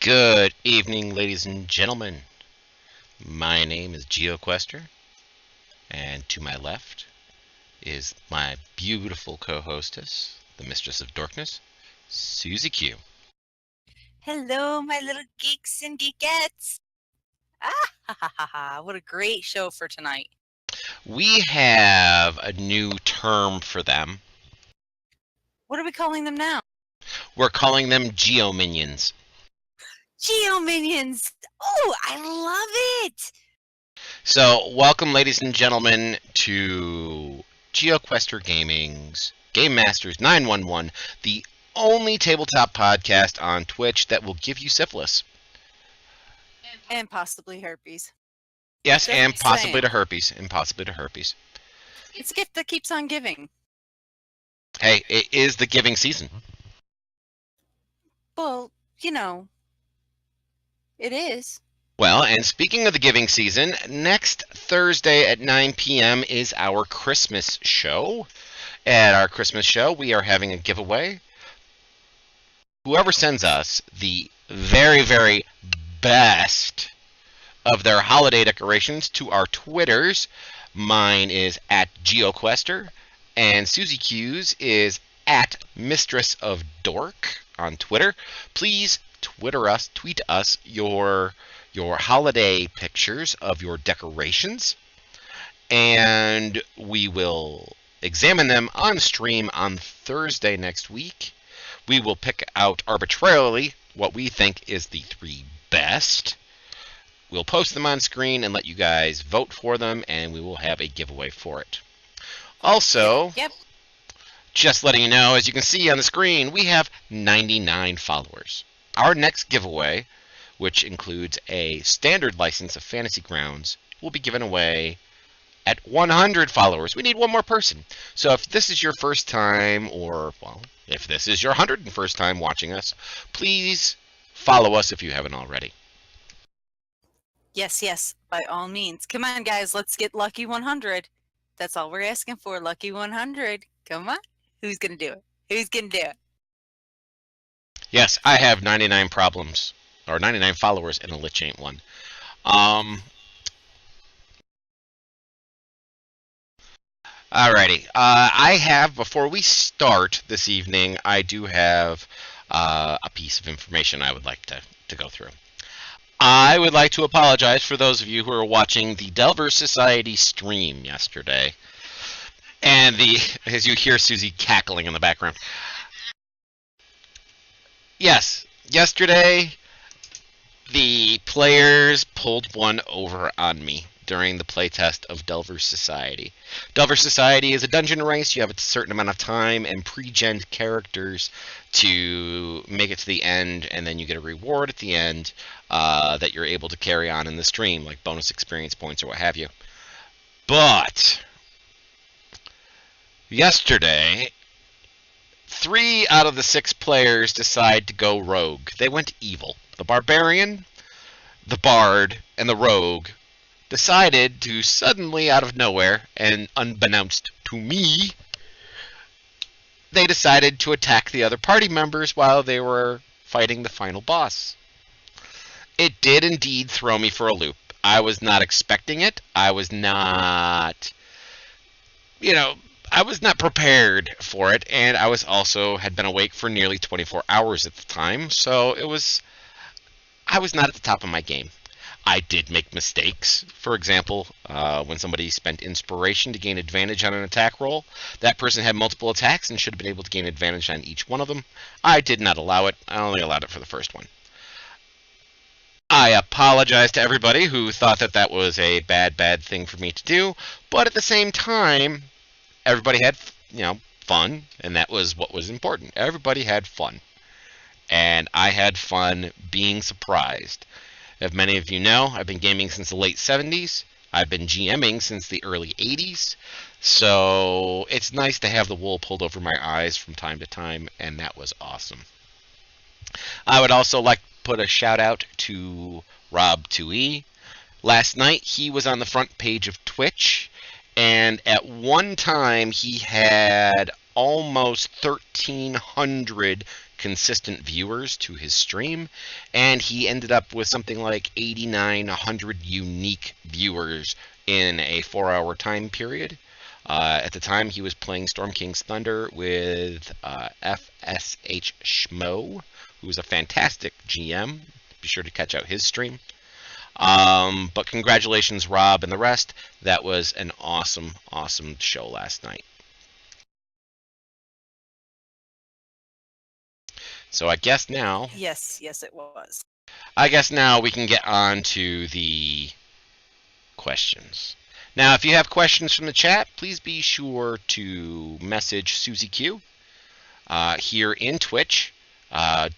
Good evening, ladies and gentlemen. My name is GeoQuester, and to my left is my beautiful co-hostess, the Mistress of Dorkness, Susie Q. Hello, my little geeks and geekettes. What a great show for tonight. We have a new term for them. What are we calling them now? We're calling them Geo-Minions. Geo-Minions. Oh, I love it. So, welcome, ladies and gentlemen, to GeoQuester Gaming's Game Masters 911, the only tabletop podcast on Twitch that will give you syphilis. And possibly herpes. Yes, Just and possibly saying. to herpes. And possibly to herpes. It's a gift that keeps on giving. Hey, it is the giving season. Well, it is. Well, and speaking of the giving season, next Thursday at 9 p.m. is our Christmas show. At our Christmas show, we are having a giveaway. Whoever sends us the very, very best of their holiday decorations to our Twitters, mine is at GeoQuester, and Susie Q's is at Mistress of Dork on Twitter. Please tweet us your holiday pictures of your decorations, and we will examine them on stream on Thursday next week. We will pick out arbitrarily what we think is the three best. We'll post them on screen and let you guys vote for them, and we will have a giveaway for it. Also, Yep. Just letting you know, as you can see on the screen, we have 99 followers. Our next giveaway, which includes a standard license of Fantasy Grounds, will be given away at 100 followers. We need one more person. So if this is your first time, or, well, if this is your 101st time watching us, please follow us if you haven't already. Yes, by all means. Come on, guys, let's get lucky 100. That's all we're asking for, lucky 100. Come on. Who's going to do it? Yes, I have 99 problems, or 99 followers, and a Lich ain't one. Alrighty. I have, before we start this evening, I do have a piece of information I would like to go through. I would like to apologize for those of you who are watching the Delver Society stream yesterday. And as you hear Susie cackling in the background. Yes, yesterday the players pulled one over on me during the playtest of Delver Society. Delver Society is a dungeon race. You have a certain amount of time and pre-gen characters to make it to the end, and then you get a reward at the end that you're able to carry on in the stream, like bonus experience points or what have you. But yesterday, 3 out of the 6 players decide to go rogue. They went evil. The barbarian, the bard, and the rogue decided to suddenly, out of nowhere, and unbeknownst to me, they decided to attack the other party members while they were fighting the final boss. It did indeed throw me for a loop. I was not expecting it. I was not prepared for it, and I was also had been awake for nearly 24 hours at the time, so I was not at the top of my game. I did make mistakes. For example, when somebody spent inspiration to gain advantage on an attack roll, that person had multiple attacks and should have been able to gain advantage on each one of them. I did not allow it. I only allowed it for the first one. I apologize to everybody who thought that was a bad thing for me to do, but at the same time, everybody had, fun, and that was what was important. Everybody had fun. And I had fun being surprised. As many of you know, I've been gaming since the late 70s. I've been GMing since the early 80s. So it's nice to have the wool pulled over my eyes from time to time, and that was awesome. I would also like to put a shout out to Rob2E. Last night, he was on the front page of Twitch, and at one time, he had almost 1,300 consistent viewers to his stream, and he ended up with something like 8,900 unique viewers in a 4-hour time period. At the time, he was playing Storm King's Thunder with FSH Schmo, who is a fantastic GM. Be sure to catch out his stream. But congratulations, Rob, and the rest. That was an awesome, awesome show last night. So I guess now... Yes, it was. I guess now we can get on to the questions. Now, if you have questions from the chat, please be sure to message Susie Q here in Twitch.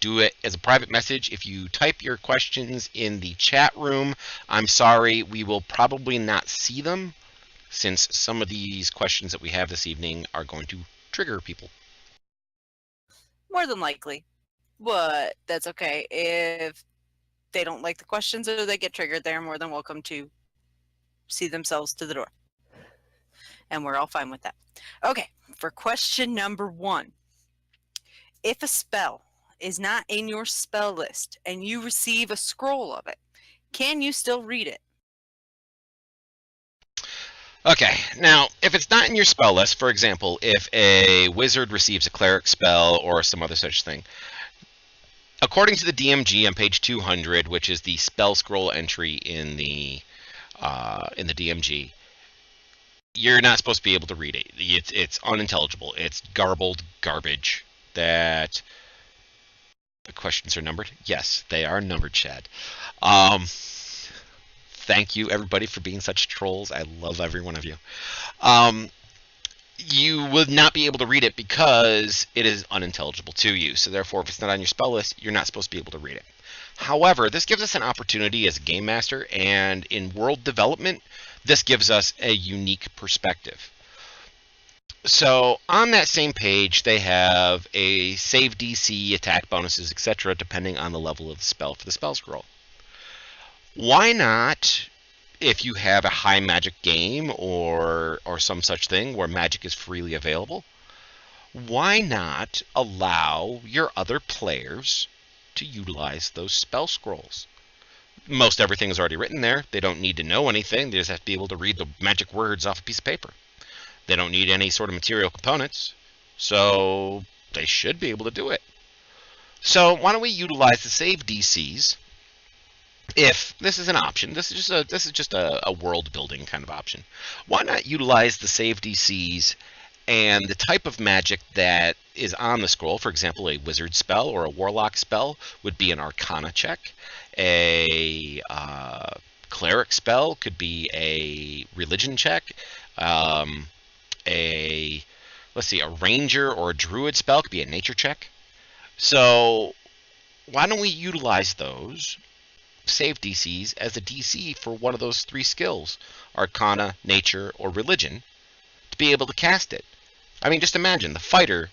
Do it as a private message. If you type your questions in the chat room, I'm sorry, we will probably not see them, since some of these questions that we have this evening are going to trigger people. More than likely. But that's okay. If they don't like the questions or they get triggered, they're more than welcome to see themselves to the door. And we're all fine with that. Okay, for question number 1. If a spell is not in your spell list and you receive a scroll of it, can you still read it? Okay, now, if it's not in your spell list, for example, if a wizard receives a cleric spell or some other such thing, according to the DMG on page 200, which is the spell scroll entry in the DMG, you're not supposed to be able to read it. It's unintelligible. It's garbled garbage. That the questions are numbered. Yes, they are numbered, Chad. Thank you, everybody, for being such trolls. I love every one of you. You would not be able to read it because it is unintelligible to you. So therefore, if it's not on your spell list, you're not supposed to be able to read it. However, this gives us an opportunity as a game master, and in world development, this gives us a unique perspective. So on that same page, they have a save DC, attack bonuses, etc., depending on the level of the spell for the spell scroll. Why not, if you have a high magic game or some such thing where magic is freely available, why not allow your other players to utilize those spell scrolls? Most everything is already written there. They don't need to know anything. They just have to be able to read the magic words off a piece of paper. They don't need any sort of material components, so they should be able to do it. So why don't we utilize the save DCs? If this is an option, this is just a world building kind of option. Why not utilize the save DCs and the type of magic that is on the scroll? For example, a wizard spell or a warlock spell would be an Arcana check. A cleric spell could be a religion check. A ranger or a druid spell could be a nature check. So why don't we utilize those save DCs as a DC for one of those 3 skills, Arcana, Nature, or Religion, to be able to cast it? I mean, just imagine the fighter,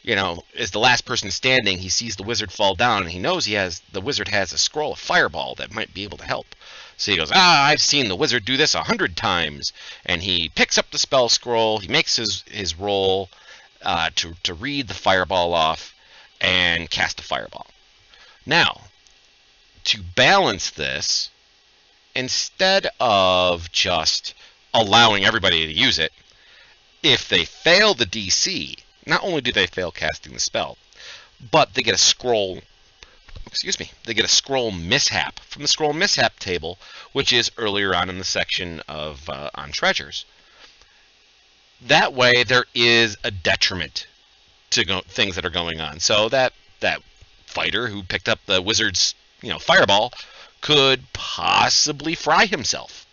is the last person standing. He sees the wizard fall down, and he knows the wizard has a scroll, a fireball that might be able to help. So he goes, I've seen the wizard do this 100 times. And he picks up the spell scroll, he makes his roll to read the fireball off and cast a fireball. Now, to balance this, instead of just allowing everybody to use it, if they fail the DC, not only do they fail casting the spell, but they get a scroll mishap from the scroll mishap table, which is earlier on in the section of on treasures. That way, there is a detriment to things that are going on. So that fighter who picked up the wizard's fireball could possibly fry himself.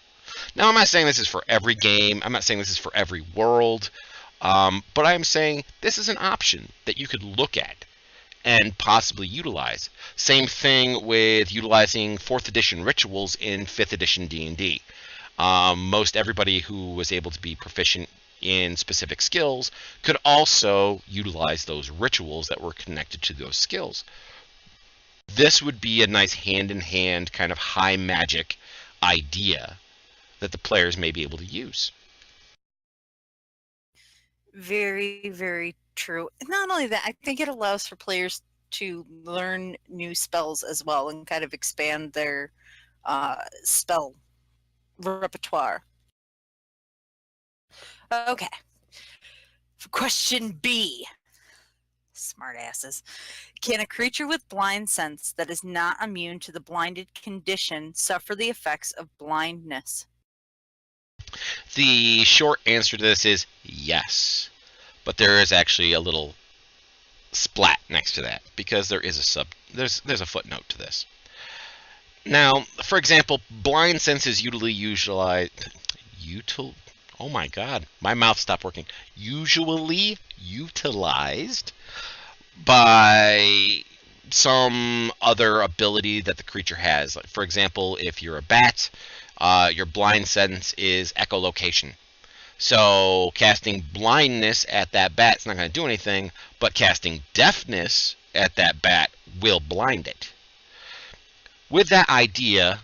Now, I'm not saying this is for every game. I'm not saying this is for every world. But I'm saying this is an option that you could look at and possibly utilize. Same thing with utilizing 4th edition rituals in 5th edition D&D. Most everybody who was able to be proficient in specific skills could also utilize those rituals that were connected to those skills. This would be a nice hand-in-hand kind of high magic idea that the players may be able to use. Very, very true. And not only that, I think it allows for players to learn new spells as well and kind of expand their spell repertoire. Okay. Question B. Smart asses. Can a creature with blind sense that is not immune to the blinded condition suffer the effects of blindness? The short answer to this is yes. But there is actually a little splat next to that because there is there's a footnote to this. Now, for example, blind sense is oh my god, my mouth stopped working. Usually utilized by some other ability that the creature has. Like, for example, if you're a bat, your blind sense is echolocation. So casting blindness at that bat is not going to do anything, but casting deafness at that bat will blind it. With that idea,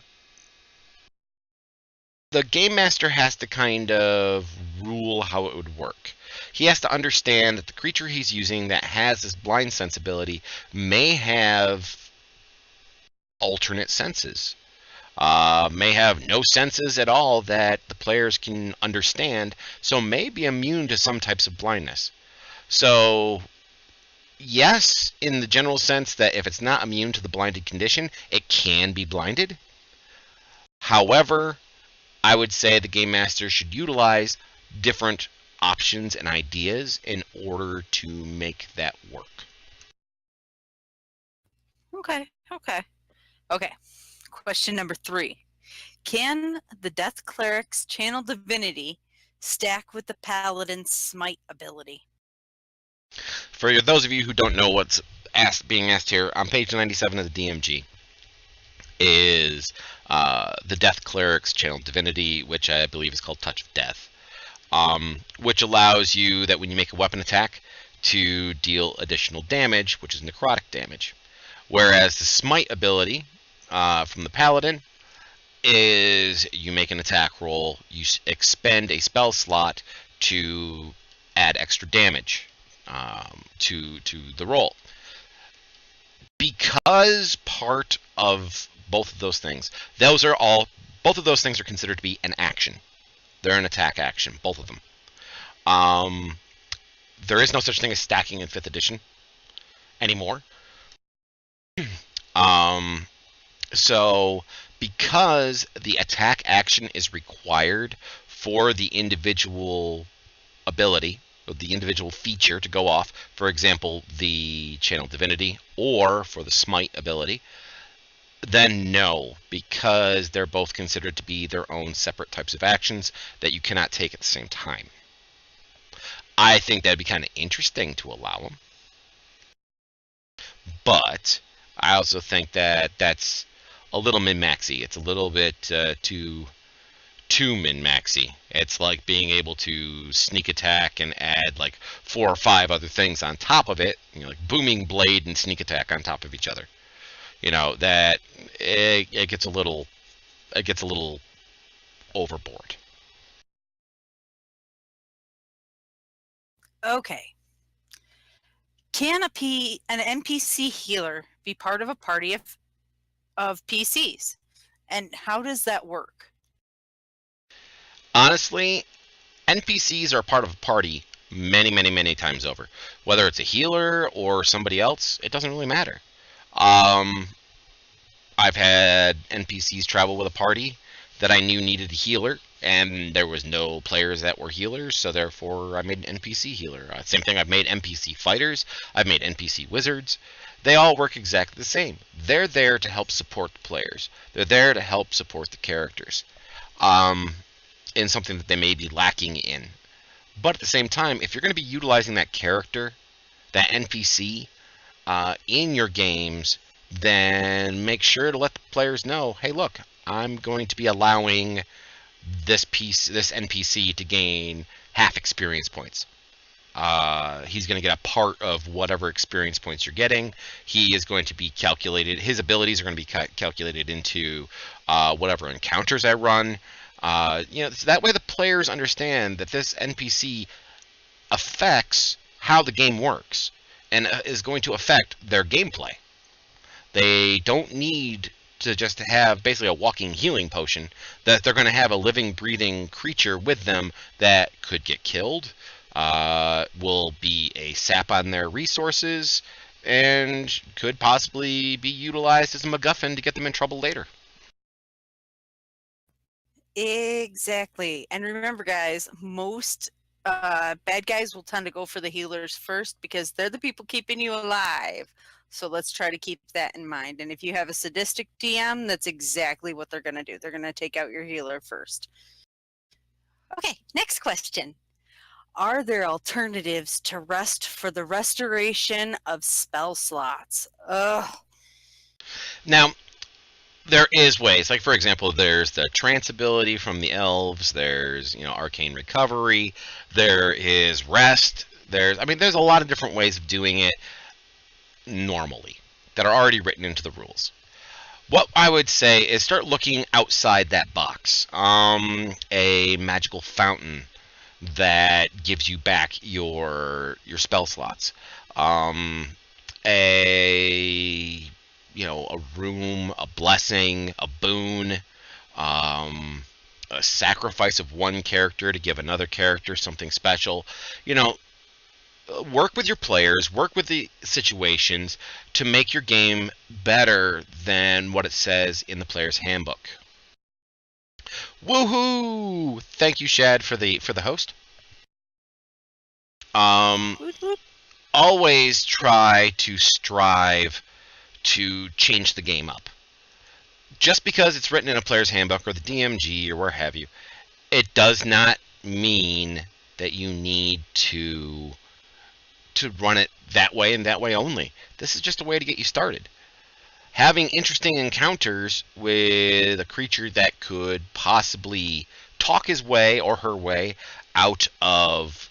the game master has to kind of rule how it would work. He has to understand that the creature he's using that has this blind sensibility may have alternate senses. May have no senses at all that the players can understand, so may be immune to some types of blindness. So, yes, in the general sense that if it's not immune to the blinded condition, it can be blinded. However, I would say the game master should utilize different options and ideas in order to make that work. Okay. Question number 3. Can the Death Cleric's Channel Divinity stack with the Paladin's Smite ability? For those of you who don't know what's being asked here, on page 97 of the DMG is the Death Cleric's Channel Divinity, which I believe is called Touch of Death, which allows you that when you make a weapon attack to deal additional damage, which is necrotic damage. Whereas the Smite ability from the Paladin is you make an attack roll, you expend a spell slot to add extra damage to the roll. Because part of both of those things, both of those things are considered to be an action. They're an attack action, both of them. There is no such thing as stacking in 5th edition anymore. So, because the attack action is required for the individual ability, or the individual feature to go off, for example, the Channel Divinity, or for the Smite ability, then no, because they're both considered to be their own separate types of actions that you cannot take at the same time. I think that'd be kind of interesting to allow them. But I also think that that's a little min-maxy. It's a little bit too min-maxy. It's like being able to sneak attack and add like 4 or 5 other things on top of it, like booming blade and sneak attack on top of each other. That it gets a little overboard. Okay. Can an NPC healer be part of a party of PCs? And how does that work? Honestly, NPCs are part of a party many, many, many times over. Whether it's a healer or somebody else, it doesn't really matter. I've had NPCs travel with a party that I knew needed a healer, and there was no players that were healers, so therefore I made an NPC healer. Same thing, I've made NPC fighters, I've made NPC wizards. They all work exactly the same. They're there to help support the players. They're there to help support the characters in something that they may be lacking in. But at the same time, if you're going to be utilizing that character, that NPC, in your games, then make sure to let the players know, hey, look, I'm going to be allowing this NPC to gain half experience points. He's going to get a part of whatever experience points you're getting. He is going to be calculated. His abilities are going to be calculated into whatever encounters I run. So that way the players understand that this NPC affects how the game works. and is going to affect their gameplay. They don't need to just have basically a walking healing potion, that they're going to have a living, breathing creature with them that could get killed, will be a sap on their resources, and could possibly be utilized as a MacGuffin to get them in trouble later. Exactly. And remember, guys, most bad guys will tend to go for the healers first because they're the people keeping you alive. So let's try to keep that in mind. And if you have a sadistic DM, that's exactly what they're going to do. They're going to take out your healer first. Okay, next question. Are there alternatives to rest for the restoration of spell slots? Ugh. Now, there is ways. Like, for example, there's the trance ability from the elves. There's, arcane recovery. There is rest. There's a lot of different ways of doing it normally that are already written into the rules. What I would say is start looking outside that box. A magical fountain that gives you back your spell slots. A room, a blessing, a boon, a sacrifice of one character to give another character something special. Work with your players, work with the situations to make your game better than what it says in the player's handbook. Woohoo! Thank you, Shad, for the host. Always try to strive to change the game up. Just because it's written in a player's handbook or the DMG or where have you, it does not mean that you need to run it that way and that way only. This is just a way to get you started. Having interesting encounters with a creature that could possibly talk his way or her way out of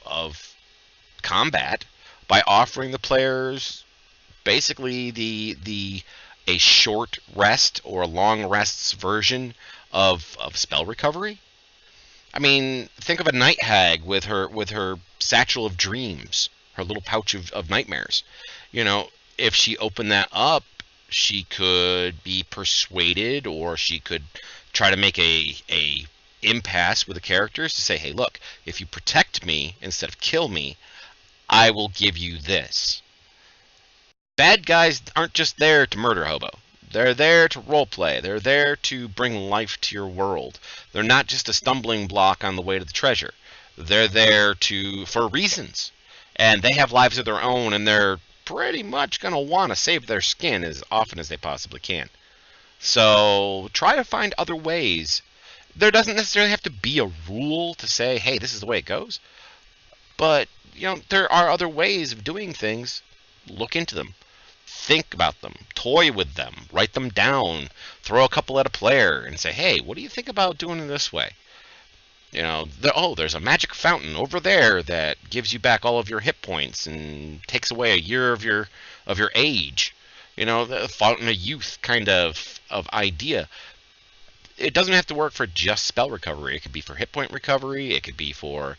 combat by offering the players basically a short rest or long rests version of spell recovery. Think of a night hag with her satchel of dreams, her little pouch of nightmares. If she opened that up, she could be persuaded, or she could try to make a impasse with the characters to say, hey, look, if you protect me instead of kill me, I will give you this. Bad guys aren't just there to murder hobo. They're there to roleplay. They're there to bring life to your world. They're not just a stumbling block on the way to the treasure. They're there for reasons. And they have lives of their own, and they're pretty much going to want to save their skin as often as they possibly can. So try to find other ways. There doesn't necessarily have to be a rule to say, hey, this is the way it goes. But, there are other ways of doing things. Look into them. Think about them. Toy with them. Write them down. Throw a couple at a player and say, hey, what do you think about doing it this way? There's a magic fountain over there that gives you back all of your hit points and takes away a year of your age. The fountain of youth kind of idea. It doesn't have to work for just spell recovery. It could be for hit point recovery. It could be for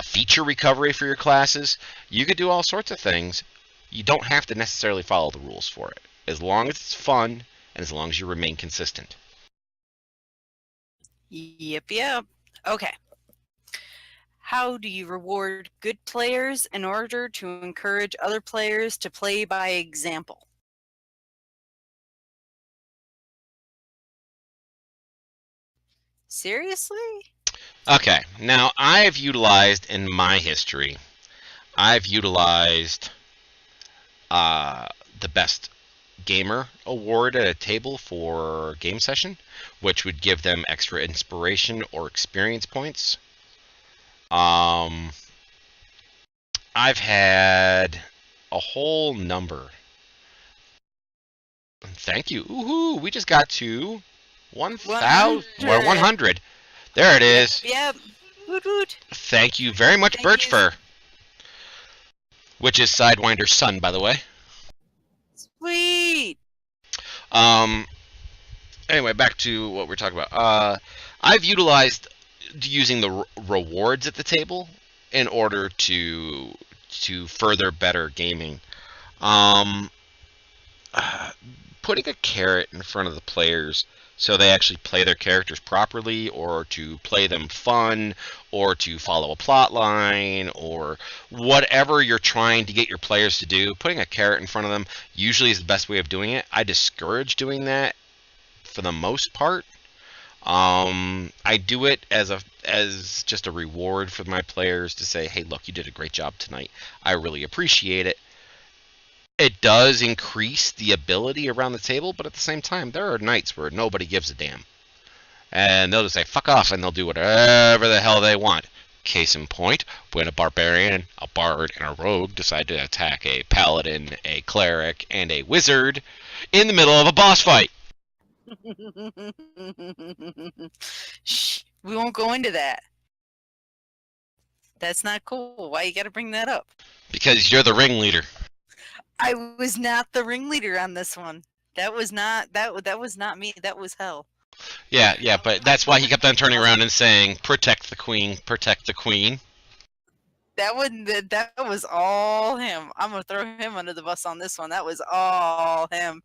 feature recovery for your classes. You could do all sorts of things. You don't have to necessarily follow the rules for it, as long as it's fun and as long as you remain consistent. Yep. Okay. How do you reward good players in order to encourage other players to play by example? Seriously? Okay, now I've utilized in my history, the best gamer award at a table for game session, which would give them extra inspiration or experience points. I've had a whole number. Thank you. Ooh, we just got to 1,000 or 100. There it is. Yep. Woot woot. Thank you very much, Birchfur. Which is Sidewinder's son, by the way. Sweet. Anyway, back to what we're talking about. I've utilized using the rewards at the table in order to further better gaming. Um, Putting a carrot in front of the players so they actually play their characters properly, or to play them fun, or to follow a plot line, or whatever you're trying to get your players to do, putting a carrot in front of them usually is the best way of doing it. I discourage doing that for the most part. I do it as just a reward for my players to say, "Hey, look, you did a great job tonight. I really appreciate it." It does increase the ability around the table, but at the same time, there are nights where nobody gives a damn. And they'll just say, fuck off, and they'll do whatever the hell they want. Case in point, when a barbarian, a bard, and a rogue decide to attack a paladin, a cleric, and a wizard in the middle of a boss fight. Shh, we won't go into that. That's not cool. Why you gotta bring that up? Because you're the ringleader. I was not the ringleader on this one. That was not me. That was hell. Yeah, but that's why he kept on turning around and saying, protect the queen, protect the queen. That was all him. I'm gonna throw him under the bus on this one. That was all him.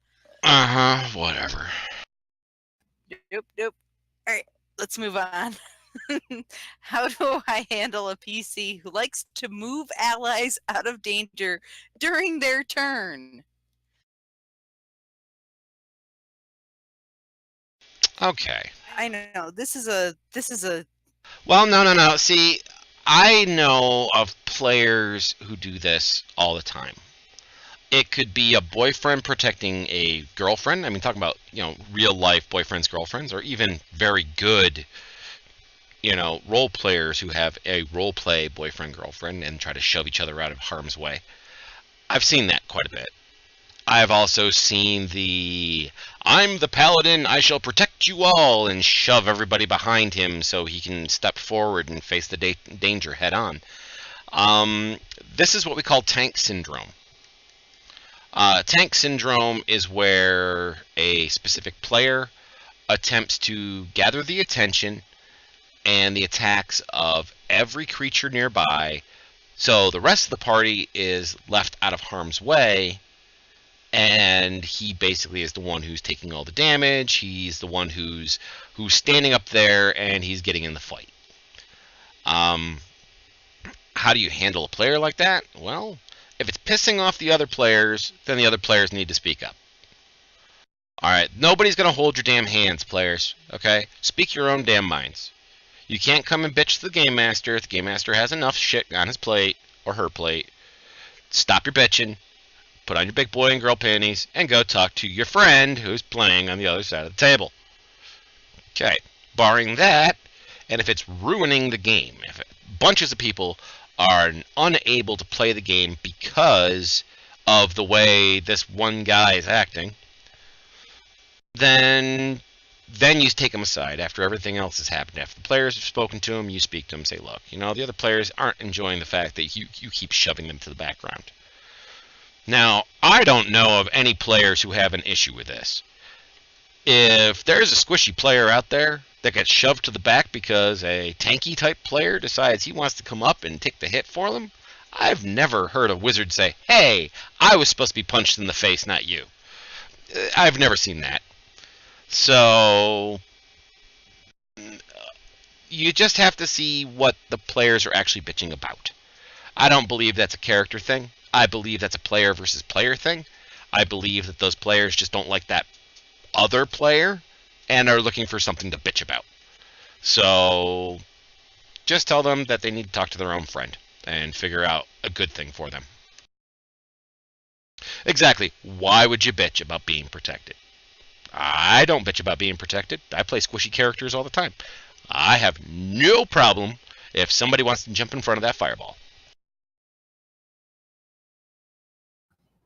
Whatever. Nope. All right, let's move on. How do I handle a PC who likes to move allies out of danger during their turn? Okay. I know this is a Well, no. See, I know of players who do this all the time. It could be a boyfriend protecting a girlfriend. I mean, talking about, real life boyfriends, girlfriends, or even very good, role players who have a role play boyfriend, girlfriend and try to shove each other out of harm's way. I've seen that quite a bit. I've also seen I'm the paladin, I shall protect you all, and shove everybody behind him so he can step forward and face the danger head on. This is what we call tank syndrome. Tank syndrome is where a specific player attempts to gather the attention and the attacks of every creature nearby, so the rest of the party is left out of harm's way, and he basically is the one who's taking all the damage. He's the one who's standing up there, and he's getting in the fight. How do you handle a player like that? Well, if it's pissing off the other players, then the other players need to speak up. Alright, nobody's going to hold your damn hands, players. Okay? Speak your own damn minds. You can't come and bitch to the Game Master if the Game Master has enough shit on his plate, or her plate. Stop your bitching, put on your big boy and girl panties, and go talk to your friend who's playing on the other side of the table. Okay, barring that, and if it's ruining the game, if bunches of people are unable to play the game because of the way this one guy is acting, then you take them aside after everything else has happened. After the players have spoken to him, you speak to him, say, look, the other players aren't enjoying the fact that you keep shoving them to the background. Now, I don't know of any players who have an issue with this. If there's a squishy player out there that gets shoved to the back because a tanky type player decides he wants to come up and take the hit for them, I've never heard a wizard say, hey, I was supposed to be punched in the face, not you. I've never seen that. So you just have to see what the players are actually bitching about. I don't believe that's a character thing. I believe that's a player versus player thing. I believe that those players just don't like that other player and are looking for something to bitch about. So just tell them that they need to talk to their own friend and figure out a good thing for them. Exactly. Why would you bitch about being protected? I don't bitch about being protected. I play squishy characters all the time. I have no problem if somebody wants to jump in front of that fireball.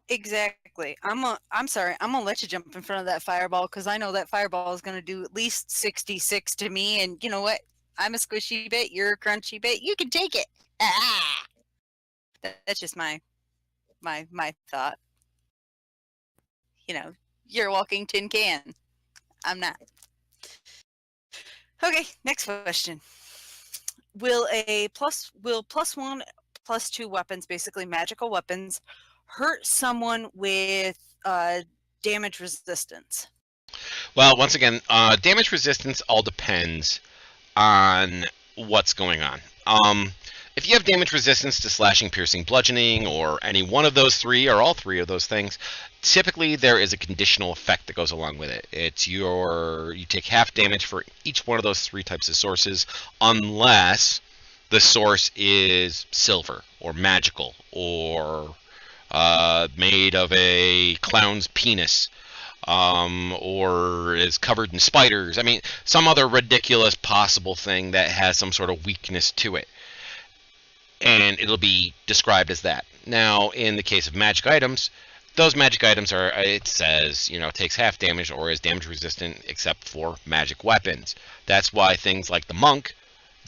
Exactly. I'm sorry. I'm gonna let you jump in front of that fireball because I know that fireball is gonna do at least 66 to me. And you know what? I'm a squishy bit. You're a crunchy bit. You can take it. Ah! That's just my thought. You're a walking tin can. I'm not. Okay. Next question. Will plus one, plus two weapons, basically magical weapons, hurt someone with damage resistance? Well, once again, damage resistance all depends on what's going on. If you have damage resistance to slashing, piercing, bludgeoning, or any one of those three, or all three of those things, typically there is a conditional effect that goes along with it. It's you take half damage for each one of those three types of sources, unless the source is silver, or magical, or made of a clown's penis, or is covered in spiders. I mean, some other ridiculous possible thing that has some sort of weakness to it. And it'll be described as that. Now, in the case of magic items, those magic items are, it says, takes half damage or is damage resistant except for magic weapons. That's why things like the monk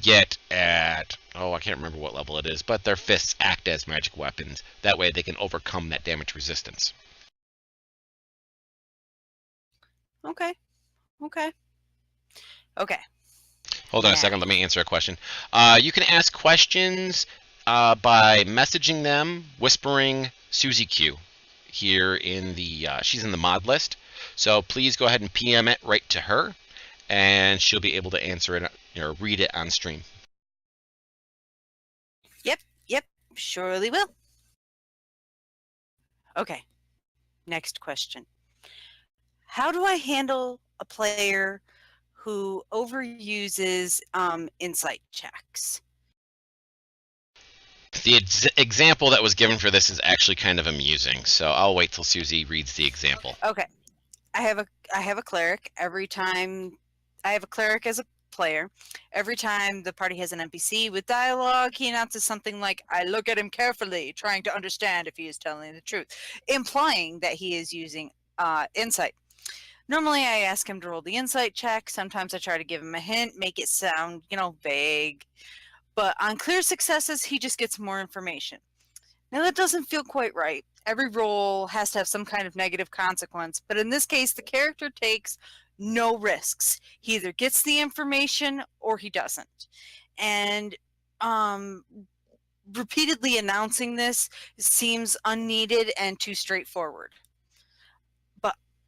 get at, I can't remember what level it is, but their fists act as magic weapons. That way they can overcome that damage resistance. Okay. Hold on a second. Let me answer a question. You can ask questions by messaging them, whispering Susie Q here in the, she's in the mod list. So please go ahead and PM it right to her, and she'll be able to answer it or read it on stream. Yep, surely will. Okay, next question. How do I handle a player who overuses insight checks? The example that was given for this is actually kind of amusing, so I'll wait till Susie reads the example. Okay, I have a cleric. Every time I have a cleric as a player, every time the party has an NPC with dialogue, he announces something like, "I look at him carefully, trying to understand if he is telling the truth," implying that he is using insight. Normally, I ask him to roll the insight check. Sometimes I try to give him a hint, make it sound, vague. But on clear successes, he just gets more information. Now, that doesn't feel quite right. Every roll has to have some kind of negative consequence. But in this case, the character takes no risks. He either gets the information or he doesn't. And repeatedly announcing this seems unneeded and too straightforward.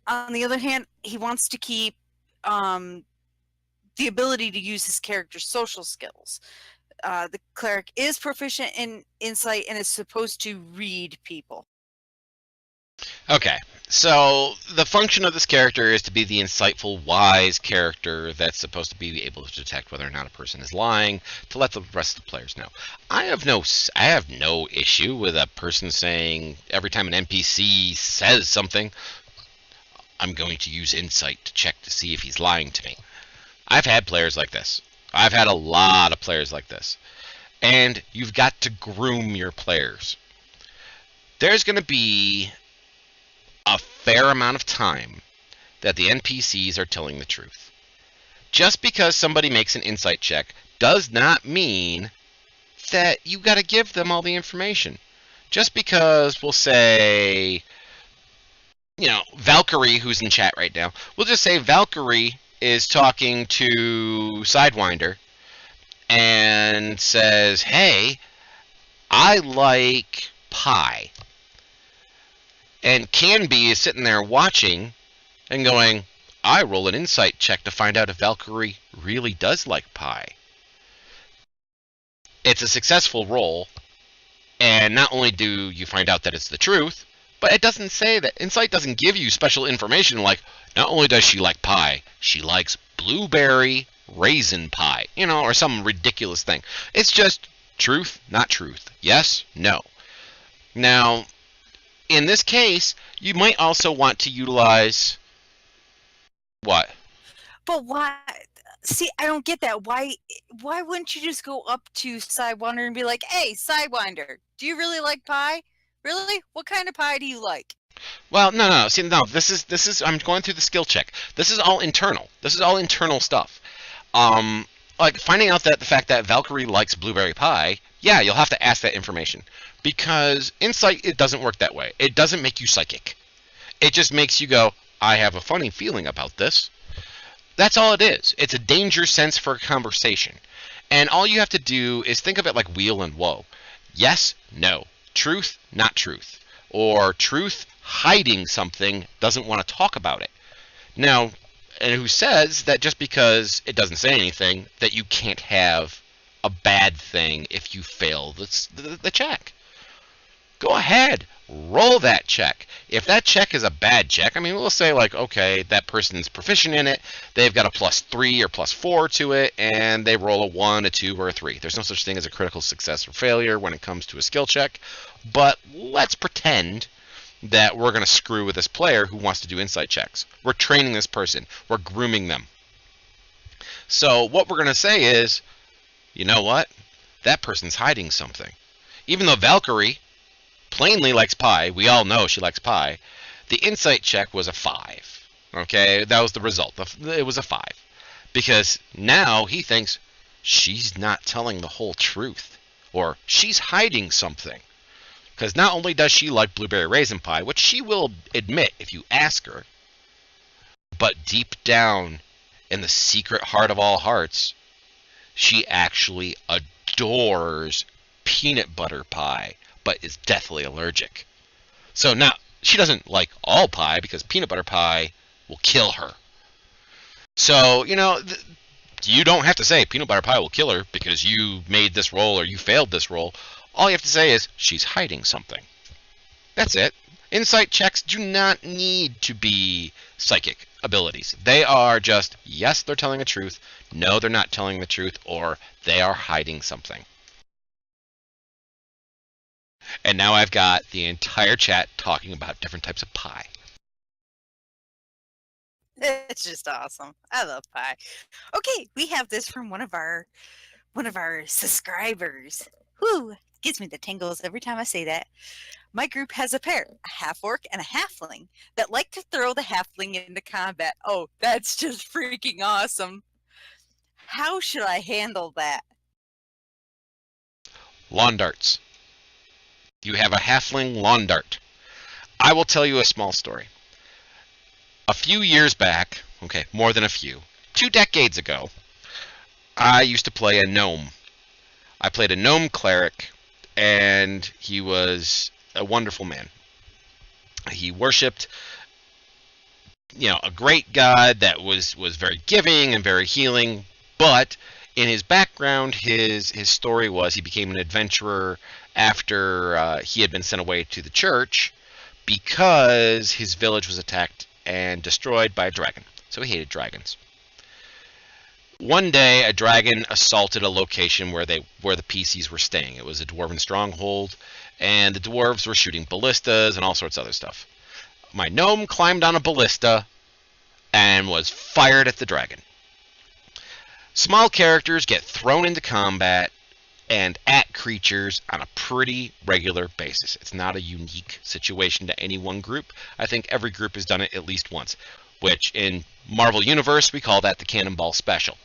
On the other hand, he wants to keep the ability to use his character's social skills. The cleric is proficient in insight and is supposed to read people. Okay, so the function of this character is to be the insightful, wise character that's supposed to be able to detect whether or not a person is lying, to let the rest of the players know. I have no issue with a person saying every time an NPC says something, I'm going to use insight to check to see if he's lying to me. I've had players like this. I've had a lot of players like this. And you've got to groom your players. There's going to be a fair amount of time that the NPCs are telling the truth. Just because somebody makes an insight check does not mean that you got to give them all the information. Just because we'll say, Valkyrie, who's in chat right now, we'll just say Valkyrie is talking to Sidewinder and says, "Hey, I like pie." And Canby is sitting there watching and going, "I roll an insight check to find out if Valkyrie really does like pie." It's a successful roll, and not only do you find out that it's the truth, but it doesn't say that. Insight doesn't give you special information like, not only does she like pie, she likes blueberry raisin pie, or some ridiculous thing. It's just truth, not truth. Yes, no. Now, in this case, you might also want to utilize what? But why? See, I don't get that. Why wouldn't you just go up to Sidewinder and be like, "Hey, Sidewinder, do you really like pie? Really? What kind of pie do you like?" Well, no. See, no. This is. I'm going through the skill check. This is all internal. This is all internal stuff. Like finding out that the fact that Valkyrie likes blueberry pie. Yeah, you'll have to ask that information because insight, it doesn't work that way. It doesn't make you psychic. It just makes you go, "I have a funny feeling about this." That's all it is. It's a danger sense for a conversation, and all you have to do is think of it like wheel and woe. Yes, no. Truth, not truth. or truth hiding something, doesn't want to talk about it. Now, and who says that just because it doesn't say anything, that you can't have a bad thing if you fail the check? Go ahead, roll that check. If that check is a bad check, I mean, we'll say, like, okay, that person's proficient in it, they've got a +3 or +4 to it, and they roll a 1, a 2, or a 3. There's no such thing as a critical success or failure when it comes to a skill check, but let's pretend that we're going to screw with this player who wants to do insight checks. We're training this person. We're grooming them. So what we're going to say is, you know what? That person's hiding something. Even though Valkyrie plainly likes pie, we all know she likes pie, the insight check was a 5. Okay, that was the result. It was a 5. Because now he thinks she's not telling the whole truth, or she's hiding something. Because not only does she like blueberry raisin pie, which she will admit if you ask her, but deep down in the secret heart of all hearts, she actually adores peanut butter pie, but is deathly allergic. So now, she doesn't like all pie because peanut butter pie will kill her. So, you know, you don't have to say peanut butter pie will kill her because you made this roll or you failed this roll. All you have to say is, she's hiding something. That's it. Insight checks do not need to be psychic abilities. They are just, yes, they're telling the truth, no, they're not telling the truth, or they are hiding something. And now I've got the entire chat talking about different types of pie. It's just awesome. I love pie. Okay, we have this from one of our subscribers. Whew, gives me the tingles every time I say that. My group has a pair, a half-orc and a halfling, that like to throw the halfling into combat. Oh, that's just freaking awesome. How should I handle that? Lawn darts. You have a halfling lawn dart. I will tell you a small story. A few years back, okay, more than a few, 2 decades ago, I used to play a gnome. I played a gnome cleric, and he was a wonderful man. He worshipped, a great god that was very giving and very healing, but in his background, his story was he became an adventurer after he had been sent away to the church because his village was attacked and destroyed by a dragon. So he hated dragons. One day, a dragon assaulted a location where the PCs were staying. It was a dwarven stronghold, and the dwarves were shooting ballistas and all sorts of other stuff. My gnome climbed on a ballista and was fired at the dragon. Small characters get thrown into combat and at creatures on a pretty regular basis. It's not a unique situation to any one group. I think every group has done it at least once, which in Marvel Universe, we call that the Cannonball Special.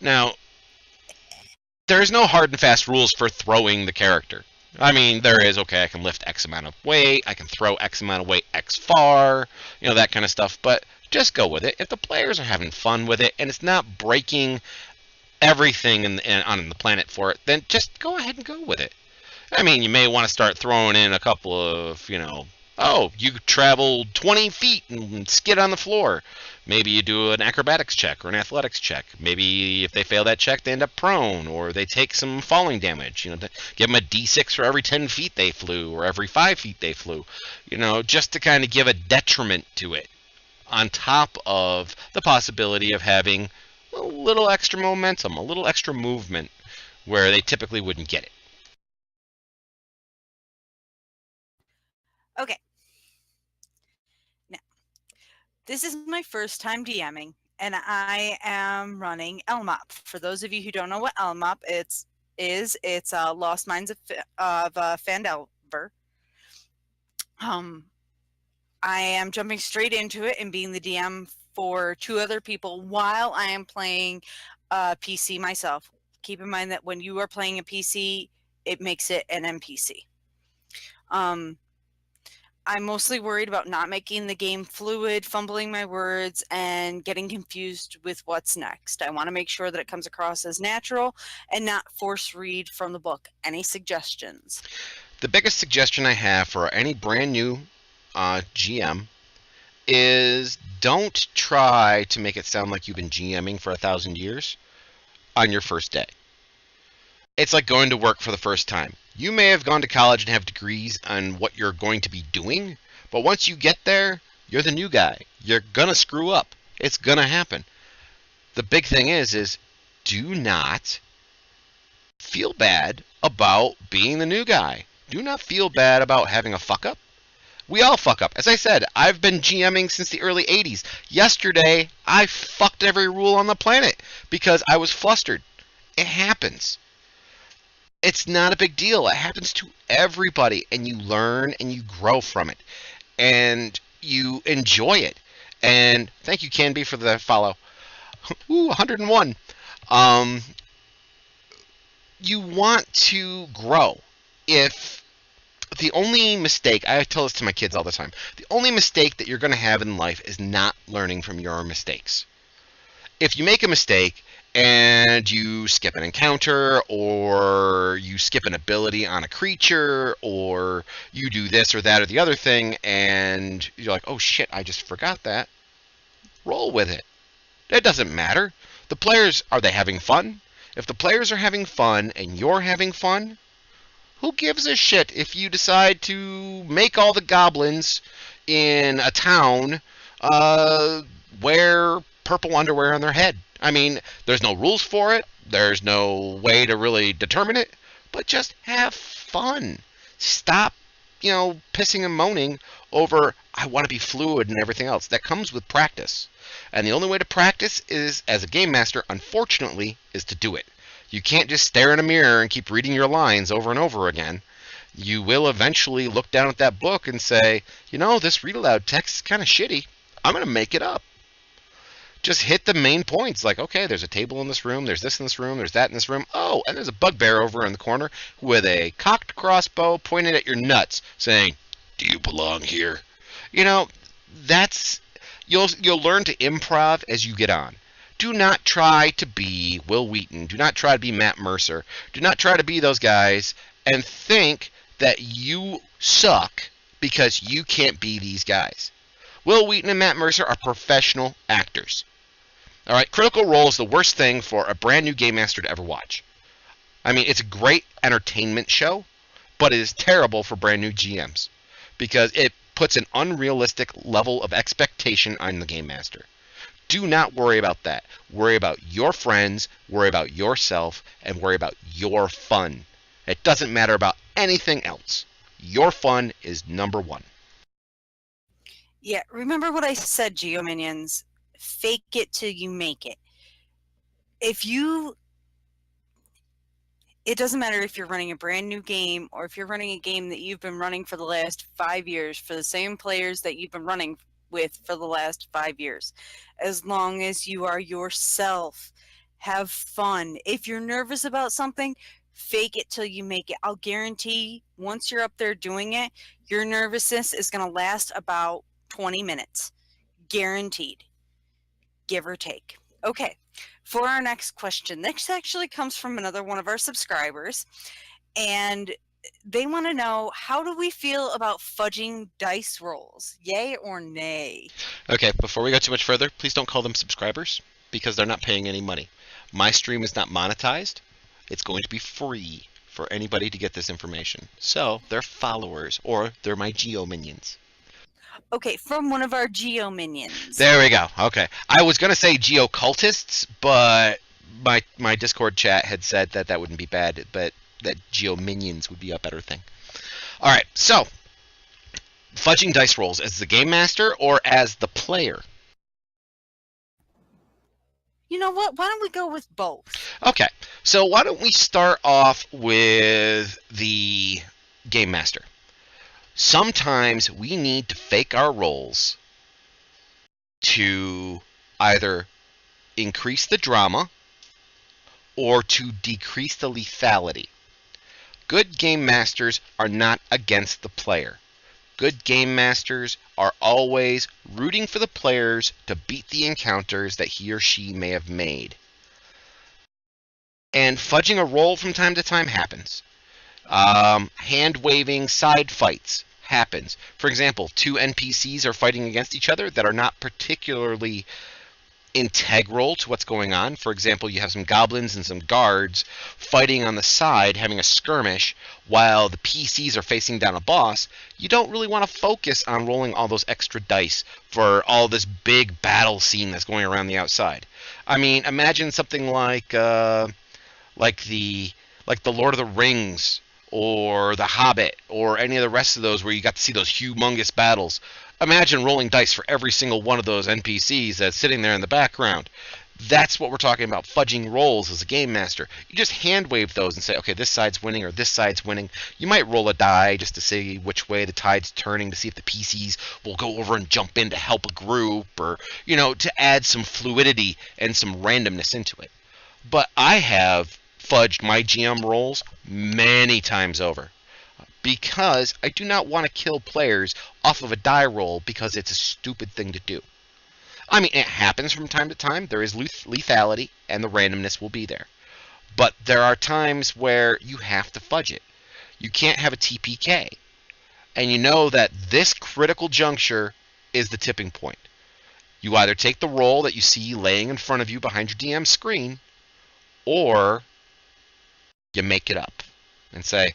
Now, there's no hard and fast rules for throwing the character. I mean, there is, okay, I can lift X amount of weight, I can throw X amount of weight X far, that kind of stuff, but just go with it. If the players are having fun with it and it's not breaking everything on the planet for it, then just go ahead and go with it. I mean, you may want to start throwing in a couple of, you traveled 20 feet and skid on the floor. Maybe you do an acrobatics check or an athletics check. Maybe if they fail that check, they end up prone, or they take some falling damage. Give them a D6 for every 10 feet they flew, or every 5 feet they flew. Just to kind of give a detriment to it, on top of the possibility of having a little extra momentum, a little extra movement, where they typically wouldn't get it. Okay. Now, this is my first time DMing, and I am running LMOP. For those of you who don't know what LMOP is, it's Lost Mines of Phandelver. I am jumping straight into it and being the DM for 2 other people while I am playing PC myself. Keep in mind that when you are playing a PC, it makes it an NPC. I'm mostly worried about not making the game fluid, fumbling my words, and getting confused with what's next. I want to make sure that it comes across as natural and not force read from the book. Any suggestions? The biggest suggestion I have for any brand new GM is don't try to make it sound like you've been GMing for 1,000 years on your first day. It's like going to work for the first time. You may have gone to college and have degrees on what you're going to be doing, but once you get there, you're the new guy. You're gonna screw up. It's gonna happen. The big thing is do not feel bad about being the new guy. Do not feel bad about having a fuck up. We all fuck up. As I said, I've been GMing since the early 80s. Yesterday, I fucked every rule on the planet because I was flustered. It happens. It's not a big deal. It happens to everybody, and you learn and you grow from it. And you enjoy it. And thank you, Canby, for the follow. Ooh, 101. You want to grow. If the only mistake, I tell this to my kids all the time, the only mistake that you're going to have in life is not learning from your mistakes. If you make a mistake and you skip an encounter, or you skip an ability on a creature, or you do this or that or the other thing, and you're like, oh shit, I just forgot that, roll with it. It doesn't matter. The players, are they having fun? If the players are having fun and you're having fun, who gives a shit if you decide to make all the goblins in a town wear purple underwear on their head? I mean, there's no rules for it. There's no way to really determine it. But just have fun. Stop, pissing and moaning over, I want to be fluid and everything else. That comes with practice. And the only way to practice is, as a game master, unfortunately, is to do it. You can't just stare in a mirror and keep reading your lines over and over again. You will eventually look down at that book and say, this read aloud text is kind of shitty. I'm going to make it up. Just hit the main points. Like, okay, there's a table in this room, there's this in this room, there's that in this room. Oh, and there's a bugbear over in the corner with a cocked crossbow pointed at your nuts saying, do you belong here? That's... You'll learn to improv as you get on. Do not try to be Will Wheaton. Do not try to be Matt Mercer. Do not try to be those guys and think that you suck because you can't be these guys. Will Wheaton and Matt Mercer are professional actors. All right, Critical Role is the worst thing for a brand new game master to ever watch. I mean, it's a great entertainment show, but it is terrible for brand new GMs because it puts an unrealistic level of expectation on the game master. Do not worry about that. Worry about your friends, worry about yourself, and worry about your fun. It doesn't matter about anything else. Your fun is number one. Yeah, remember what I said, Geo Minions. Fake it till you make it. It doesn't matter if you're running a brand new game or if you're running a game that you've been running for the last 5 years for the same players that you've been running with for the last 5 years. As long as you are yourself, have fun. If you're nervous about something, fake it till you make it. I'll guarantee once you're up there doing it, your nervousness is going to last about 20 minutes. Guaranteed. Give or take. Okay. For our next question, this actually comes from another one of our subscribers, and they want to know, how do we feel about fudging dice rolls? Yay or nay? Okay, before we go too much further, please don't call them subscribers because they're not paying any money. My stream is not monetized. It's going to be free for anybody to get this information. So they're followers, or they're my Geo Minions. Okay, from one of our Geo Minions. There we go. Okay. I was going to say Geo Cultists, but my Discord chat had said that wouldn't be bad, but that Geo Minions would be a better thing. All right, so fudging dice rolls as the game master or as the player? You know what? Why don't we go with both? Okay, so why don't we start off with the game master? Sometimes we need to fake our rolls to either increase the drama or to decrease the lethality. Good game masters are not against the player. Good game masters are always rooting for the players to beat the encounters that he or she may have made. And fudging a roll from time to time happens. Hand waving side fights happens. For example, two NPCs are fighting against each other that are not particularly integral to what's going on. For example, you have some goblins and some guards fighting on the side, having a skirmish, while the PCs are facing down a boss. You don't really want to focus on rolling all those extra dice for all this big battle scene that's going around the outside. I mean, imagine something like the Lord of the Rings or the Hobbit or any of the rest of those where you got to see those humongous battles. Imagine rolling dice for every single one of those NPCs that's sitting there in the background. That's what we're talking about, fudging rolls as a game master. You just hand wave those and say, okay, this side's winning or this side's winning. You might roll a die just to see which way the tide's turning to see if the PCs will go over and jump in to help a group or, to add some fluidity and some randomness into it. But I have fudged my GM rolls many times over because I do not want to kill players off of a die roll because it's a stupid thing to do. I mean, it happens from time to time. There is lethality, and the randomness will be there. But there are times where you have to fudge it. You can't have a TPK. And you know that this critical juncture is the tipping point. You either take the roll that you see laying in front of you behind your DM screen, or you make it up and say,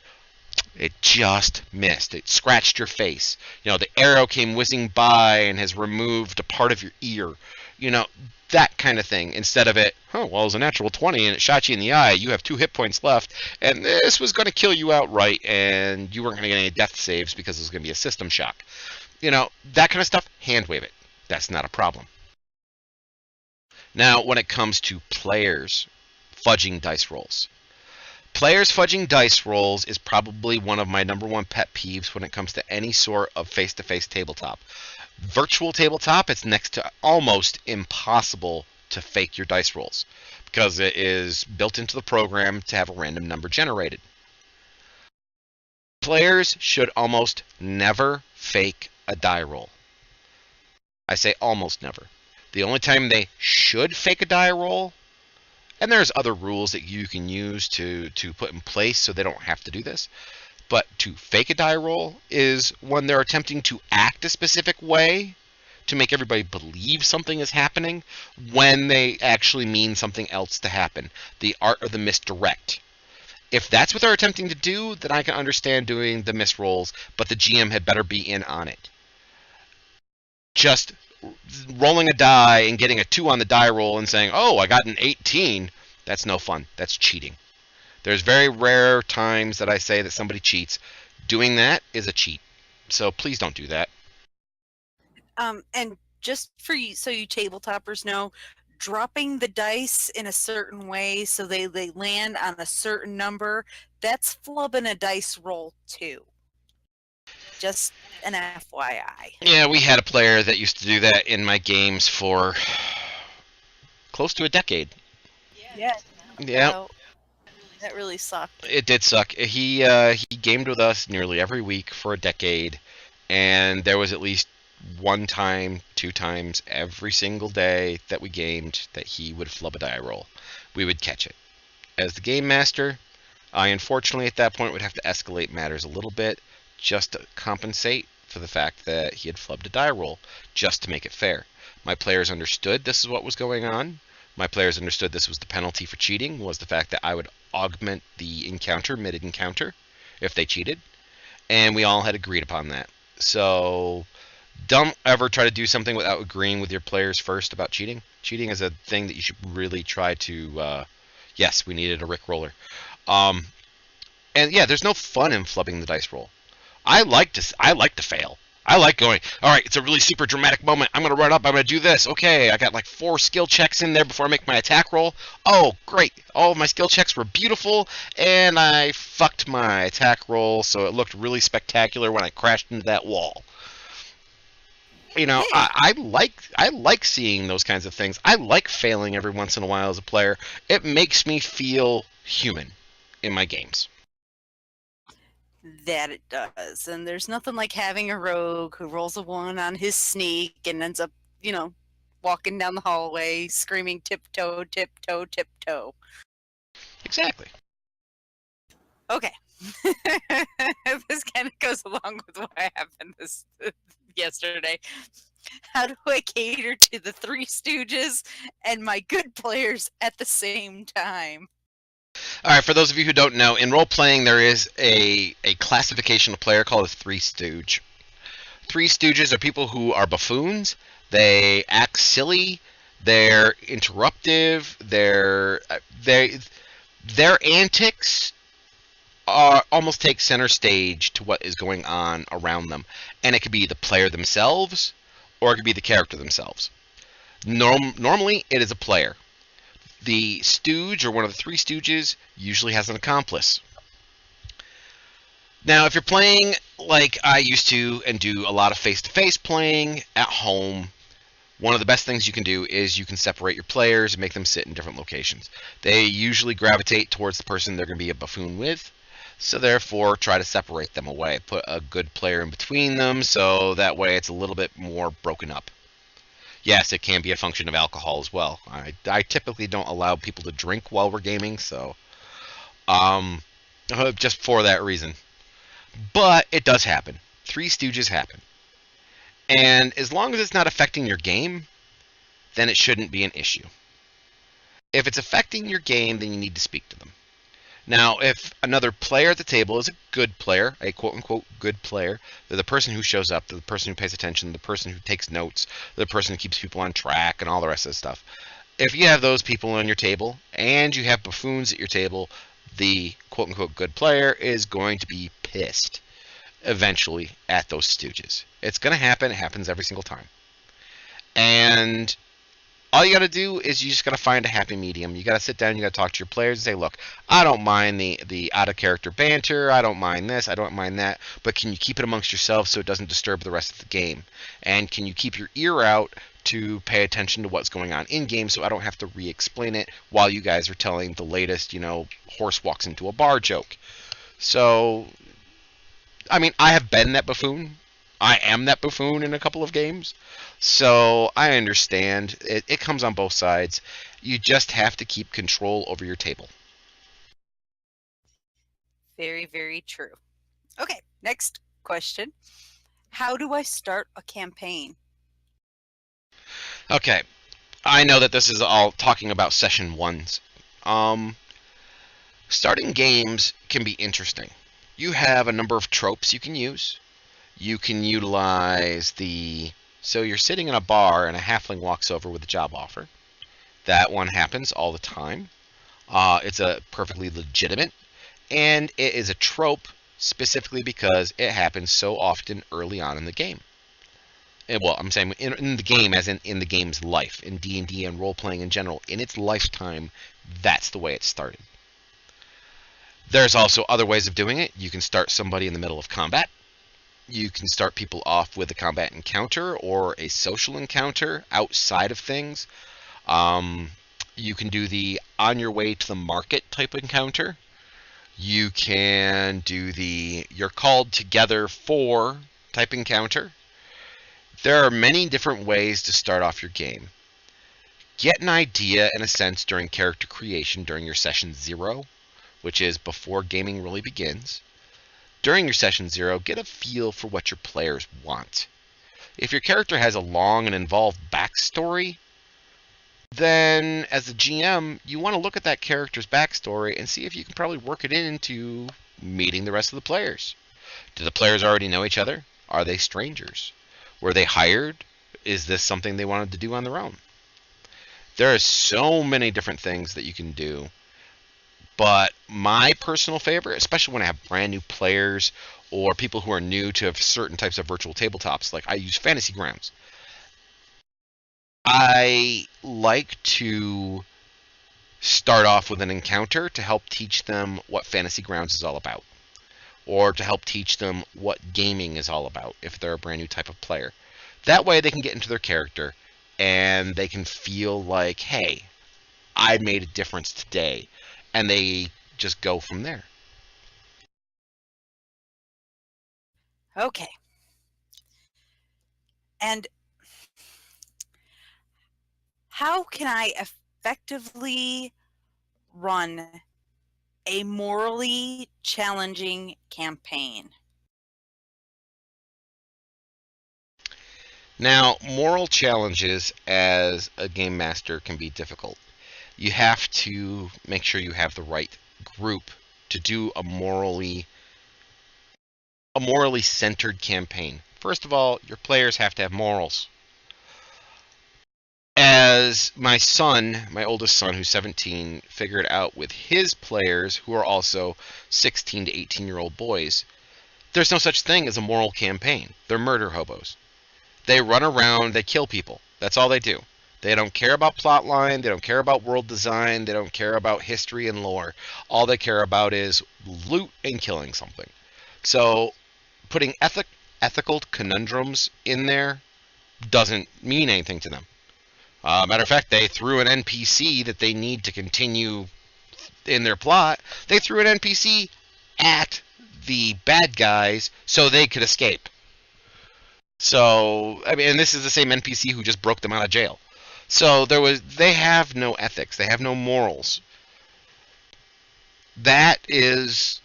it just missed. It scratched your face. The arrow came whizzing by and has removed a part of your ear. That kind of thing. Instead of it, oh, well, it was a natural 20 and it shot you in the eye. You have 2 hit points left, and this was going to kill you outright, and you weren't going to get any death saves because it was going to be a system shock. That kind of stuff, hand wave it. That's not a problem. Now, when it comes to players fudging dice rolls. Players fudging dice rolls is probably one of my number one pet peeves when it comes to any sort of face-to-face tabletop. Virtual tabletop, it's next to almost impossible to fake your dice rolls because it is built into the program to have a random number generated. Players should almost never fake a die roll. I say almost never. The only time they should fake a die roll, and there's other rules that you can use to put in place so they don't have to do this. But to fake a die roll is when they're attempting to act a specific way to make everybody believe something is happening when they actually mean something else to happen. The art of the misdirect. If that's what they're attempting to do, then I can understand doing the misrolls, but the GM had better be in on it. Just rolling a die and getting a 2 on the die roll and saying, oh, I got an 18, that's no fun. That's cheating. There's very rare times that I say that somebody cheats. Doing that is a cheat. So please don't do that. And just for you, so you tabletoppers know, dropping the dice in a certain way so they land on a certain number, that's flubbing a dice roll too. Just an FYI. Yeah, we had a player that used to do that in my games for close to a decade. Yeah. Yeah. That really sucked. It did suck. He gamed with us nearly every week for a decade, and there was at least 1 time, 2 times every single day that we gamed that he would flub a die roll. We would catch it. As the game master, I unfortunately at that point would have to escalate matters a little bit just to compensate for the fact that he had flubbed a die roll, just to make it fair. My players understood this is what was going on. My players understood this was the penalty for cheating, was the fact that I would augment the encounter mid-encounter if they cheated, and we all had agreed upon that. So don't ever try to do something without agreeing with your players first about cheating. Cheating is a thing that you should really try to... yes, we needed a Rickroller. And yeah, there's no fun in flubbing the dice roll. I like to fail. I like going, all right, it's a really super dramatic moment. I'm going to run up. I'm going to do this. Okay, I got like 4 skill checks in there before I make my attack roll. Oh, great. All of my skill checks were beautiful, and I fucked my attack roll, so it looked really spectacular when I crashed into that wall. I like seeing those kinds of things. I like failing every once in a while as a player. It makes me feel human in my games. That it does. And there's nothing like having a rogue who rolls a 1 on his sneak and ends up, walking down the hallway screaming tiptoe, tiptoe, tiptoe. Exactly. Okay. This kind of goes along with what happened this yesterday. How do I cater to the Three Stooges and my good players at the same time? All right, for those of you who don't know, in role playing there is a classification of player called a Three Stooge. Three Stooges are people who are buffoons. They act silly. They're interruptive. Their antics almost take center stage to what is going on around them, and it could be the player themselves, or it could be the character themselves. Normally, it is a player. The stooge, or one of the Three Stooges, usually has an accomplice. Now, if you're playing like I used to and do a lot of face-to-face playing at home, one of the best things you can do is you can separate your players and make them sit in different locations. They usually gravitate towards the person they're going to be a buffoon with, so therefore try to separate them away. Put a good player in between them so that way it's a little bit more broken up. Yes, it can be a function of alcohol as well. I typically don't allow people to drink while we're gaming, so um, just for that reason. But it does happen. Three Stooges happen. And as long as it's not affecting your game, then it shouldn't be an issue. If it's affecting your game, then you need to speak to them. Now, if another player at the table is a good player, a quote-unquote good player, they're the person who shows up, they're the person who pays attention, the person who takes notes, they're the person who keeps people on track, and all the rest of the stuff. If you have those people on your table, and you have buffoons at your table, the quote-unquote good player is going to be pissed eventually at those stooges. It's going to happen. It happens every single time. And all you got to do is you just got to find a happy medium. You got to sit down, you got to talk to your players and say, look, I don't mind the out of character banter, I don't mind this, I don't mind that, but can you keep it amongst yourselves so it doesn't disturb the rest of the game? And can you keep your ear out to pay attention to what's going on in game so I don't have to re-explain it while you guys are telling the latest, horse walks into a bar joke. So, I mean, I have been that buffoon. I am that buffoon in a couple of games. So I understand. It comes on both sides. You just have to keep control over your table. Very, very true. Okay, next question. How do I start a campaign? Okay. I know that this is all talking about session ones. Starting games can be interesting. You have a number of tropes you can use. You can utilize so you're sitting in a bar and a halfling walks over with a job offer. That one happens all the time. It's a perfectly legitimate, and it is a trope specifically because it happens so often early on in the game. Well, I'm saying in the game, as in the game's life, in D&D and role-playing in general, in its lifetime, that's the way it started. There's also other ways of doing it. You can start somebody in the middle of combat. You can start people off with a combat encounter or a social encounter outside of things. You can do the on your way to the market type encounter. You can do the you're called together for type encounter. There are many different ways to start off your game. Get an idea and a sense during character creation during your session 0, which is before gaming really begins. During your session 0, get a feel for what your players want. If your character has a long and involved backstory, then as a GM, you want to look at that character's backstory and see if you can probably work it into meeting the rest of the players. Do the players already know each other? Are they strangers? Were they hired? Is this something they wanted to do on their own? There are so many different things that you can do. But my personal favorite, especially when I have brand new players or people who are new to certain types of virtual tabletops, like I use Fantasy Grounds. I like to start off with an encounter to help teach them what Fantasy Grounds is all about, or to help teach them what gaming is all about if they're a brand new type of player. That way they can get into their character and they can feel like, hey, I made a difference today. And they just go from there. Okay. And how can I effectively run A morally challenging campaign. Now, moral challenges as a game master can be difficult. You have to make sure you have the right group to do a morally centered campaign. First of all, your players have to have morals. As my oldest son, who's 17, figured out with his players, who are also 16 to 18-year-old boys, there's no such thing as a moral campaign. They're murder hobos. They run around, they kill people. That's all they do. They don't care about plot line, they don't care about world design, they don't care about history and lore. All they care about is loot and killing something. So putting ethical conundrums in there doesn't mean anything to them. Matter of fact, they threw an NPC that they need to continue in their plot. They threw an NPC at the bad guys so they could escape. So, I mean, and this is the same NPC who just broke them out of jail. So they have no ethics. They have no morals. That's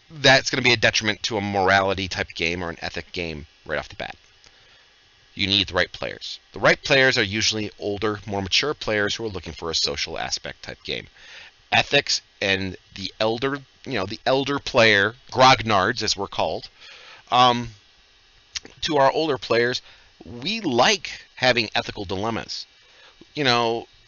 going to be a detriment to a morality type game or an ethic game right off the bat. You need the right players. The right players are usually older, more mature players who are looking for a social aspect type game. Ethics and the elder player, grognards as we're called, to our older players, we like having ethical dilemmas.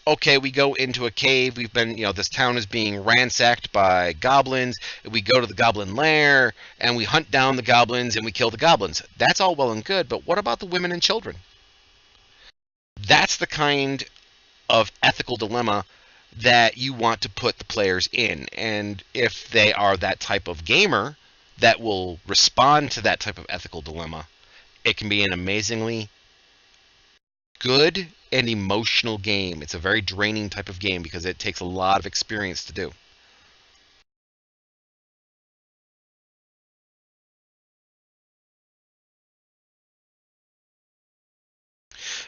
Okay, we go into a cave. This town is being ransacked by goblins. We go to the goblin lair, and we hunt down the goblins, and we kill the goblins. That's all well and good, but what about the women and children? That's the kind of ethical dilemma that you want to put the players in. And if they are that type of gamer that will respond to that type of ethical dilemma, it can be an amazingly good and emotional game. It's a very draining type of game because it takes a lot of experience to do.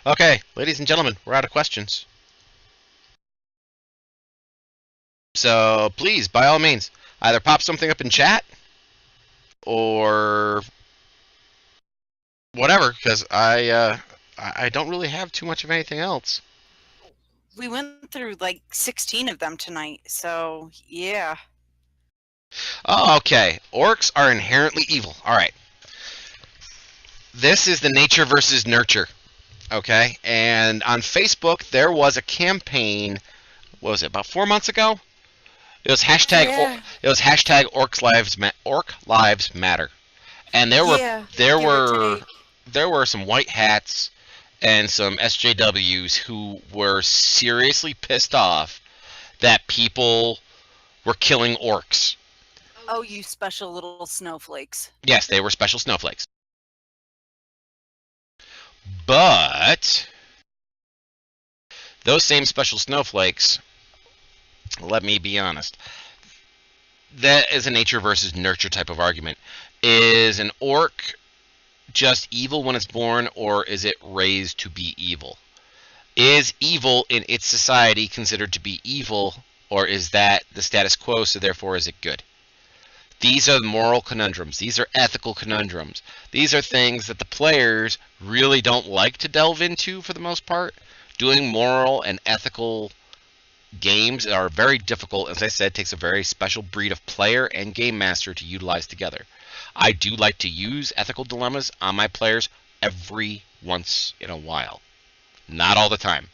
Okay, ladies and gentlemen, we're out of questions. So please, by all means, either pop something up in chat or whatever, because I don't really have too much of anything else. We went through like 16 of them tonight, so yeah. Oh, okay. Orcs are inherently evil. All right. This is the nature versus nurture. Okay, and on Facebook there was a campaign. What was it? About 4 months ago. It was hashtag. Yeah. It was hashtag Orc Lives Matter, and there were some white hats and some SJWs who were seriously pissed off that people were killing orcs. Oh, you special little snowflakes. Yes, they were special snowflakes. But those same special snowflakes, let me be honest, that is a nature versus nurture type of argument. Is an orc just evil when it's born, or is it raised to be evil? Is evil in its society considered to be evil, or is that the status quo, so therefore is it good? These are moral conundrums. These are ethical conundrums. These are things that the players really don't like to delve into for the most part. Doing moral and ethical games are very difficult. As I said, it takes a very special breed of player and game master to utilize together. I do like to use ethical dilemmas on my players every once in a while. Not all the time.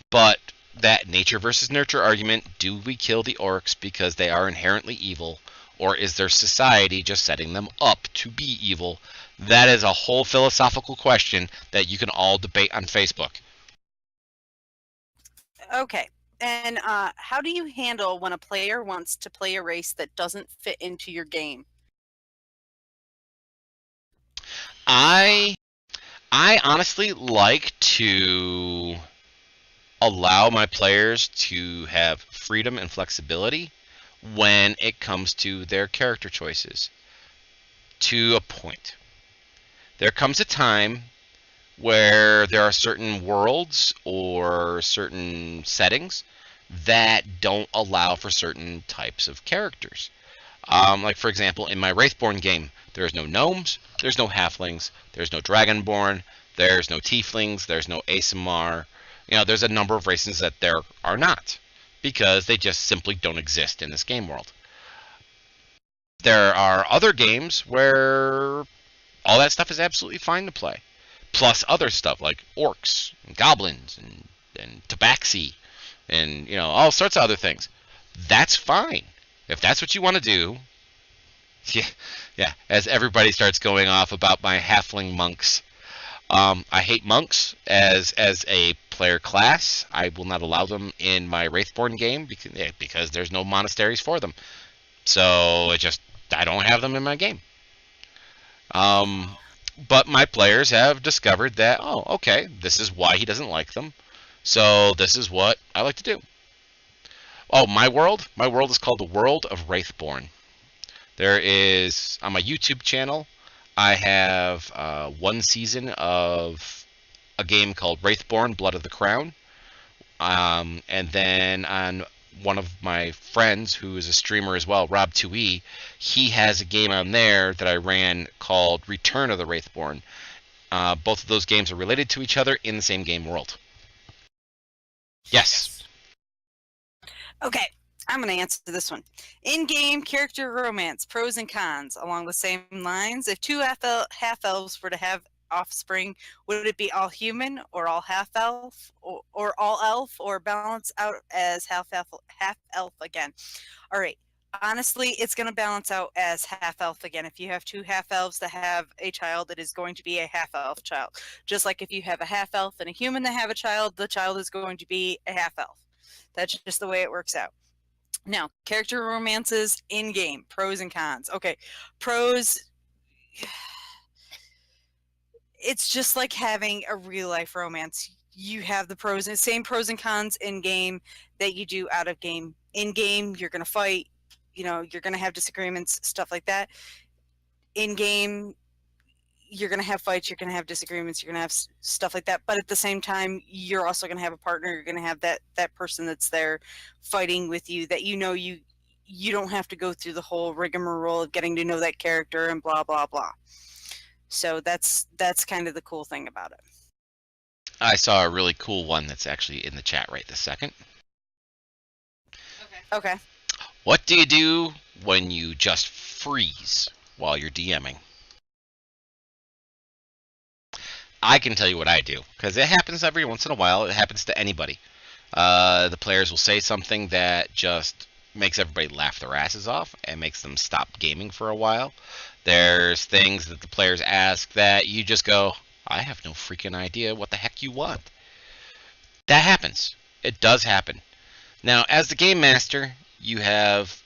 But that nature versus nurture argument, do we kill the orcs because they are inherently evil, or is their society just setting them up to be evil? That is a whole philosophical question that you can all debate on Facebook. Okay. And how do you handle when a player wants to play a race that doesn't fit into your game? I honestly like to allow my players to have freedom and flexibility when it comes to their character choices. To a point. There comes a time where there are certain worlds or certain settings that don't allow for certain types of characters. Like, for example, in my Wraithborn game, there's no gnomes, there's no halflings, there's no dragonborn, there's no tieflings, there's no Aasimar. There's a number of races that there are not, because they just simply don't exist in this game world. There are other games where all that stuff is absolutely fine to play. Plus other stuff like orcs and goblins and tabaxi and all sorts of other things. That's fine. If that's what you want to do. Yeah. As everybody starts going off about my halfling monks. I hate monks as a player class. I will not allow them in my Wraithborn game because there's no monasteries for them. So I don't have them in my game. But my players have discovered that, okay, this is why he doesn't like them. So this is what I like to do. Oh, my world is called the World of Wraithborn. There is, on my YouTube channel, I have one season of a game called Wraithborn: Blood of the Crown. And then on one of my friends, who is a streamer as well, Rob2E, he has a game on there that I ran called Return of the Wraithborn. Both of those games are related to each other in the same game world. Yes. Okay, I'm going to answer this one. In-game character romance, pros and cons, along the same lines. If two half-elves were to have offspring, would it be all human or all half-elf or all elf, or balance out as half-elf again? All right. Honestly, it's going to balance out as half-elf again. If you have two half-elves that have a child, it is going to be a half-elf child. Just like if you have a half-elf and a human that have a child, the child is going to be a half-elf. That's just the way it works out. Now, character romances in-game, pros and cons. Okay, pros, it's just like having a real-life romance. You have the same pros and cons in-game that you do out of game. In-game, you're going to fight, you're going to have disagreements, stuff like that. In-game, you're going to have fights, you're going to have disagreements, you're going to have stuff like that. But at the same time, you're also going to have a partner. You're going to have that person that's there fighting with you that you don't have to go through the whole rigmarole of getting to know that character and blah, blah, blah. So that's kind of the cool thing about it. I saw a really cool one that's actually in the chat right this second. Okay. What do you do when you just freeze while you're DMing? I can tell you what I do, because it happens every once in a while. It happens to anybody. The players will say something that just makes everybody laugh their asses off and makes them stop gaming for a while. There's things that the players ask that you just go, I have no freaking idea what the heck you want. That happens. It does happen. Now, as the game master, you have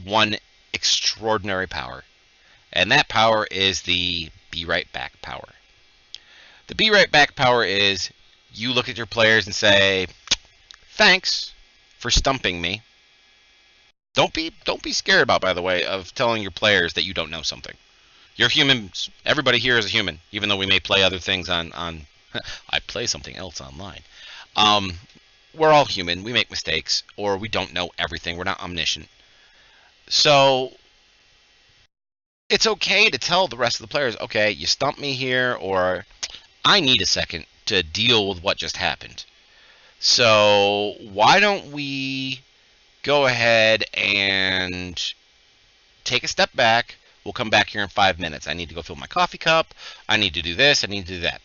one extraordinary power, and that power is the be right back power. The be right back power is you look at your players and say, thanks for stumping me. Don't be scared about, by the way, of telling your players that you don't know something. You're humans. Everybody here is a human, even though we may play other things on I play something else online. We're all human. We make mistakes, or we don't know everything. We're not omniscient. So it's okay to tell the rest of the players, okay, you stumped me here, or I need a second to deal with what just happened. So why don't we go ahead and take a step back. We'll come back here in 5 minutes. I need to go fill my coffee cup. I need to do this. I need to do that.